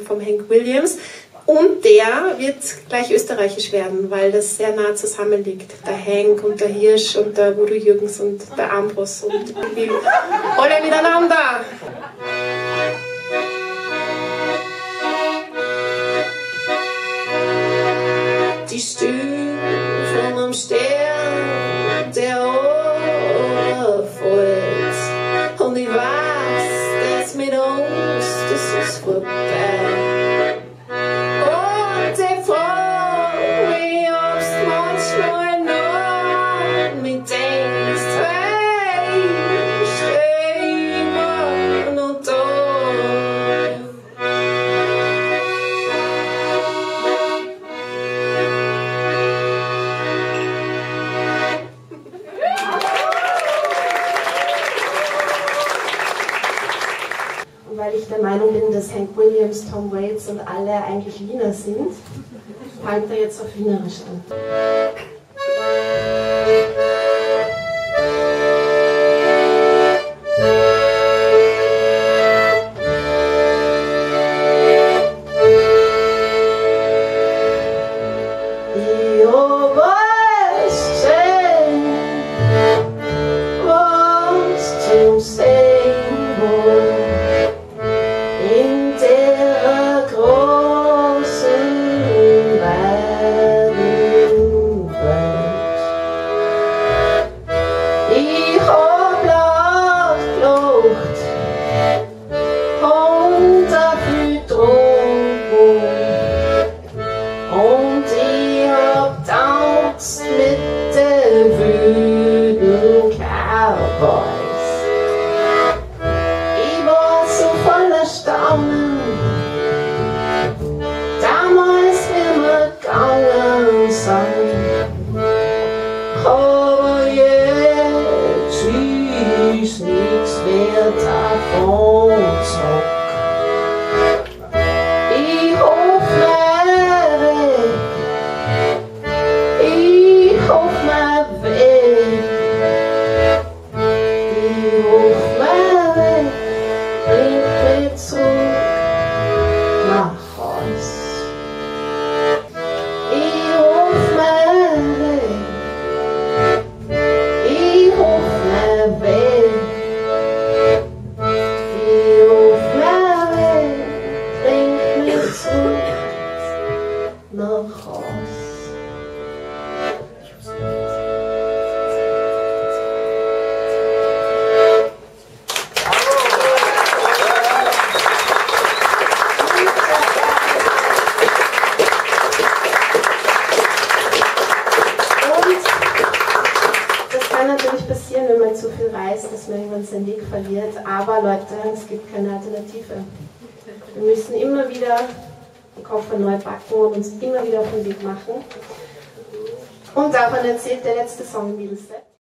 vom Hank Williams. Und der wird gleich österreichisch werden, weil das sehr nah zusammen liegt. Der Hank und der Hirsch und der Udo Jürgens und der Ambros und alle miteinander. Die Stufen am Stern, der runterfällt. Und ich weiß, das mit uns, das ist vorbei. Und ich frag mich, ob's manchmal noch mit denkst, hey, steh immer noch da. Und weil ich der Meinung bin, dass Hank Williams, Tom Waits und alle eigentlich Wiener sind, fangt er jetzt auf Wienerisch an. Und ich hab tanzt mit den wüden Cowboys. Ich war so voller Staunen, damals wie wir gegangen sind. Aber jetzt ist nichts mehr davon zurück. Passieren, wenn man zu viel reist, dass man irgendwann seinen Weg verliert. Aber Leute, es gibt keine Alternative. Wir müssen immer wieder den Koffer neu packen und uns immer wieder auf den Weg machen. Und davon erzählt der letzte Song im Mittelset.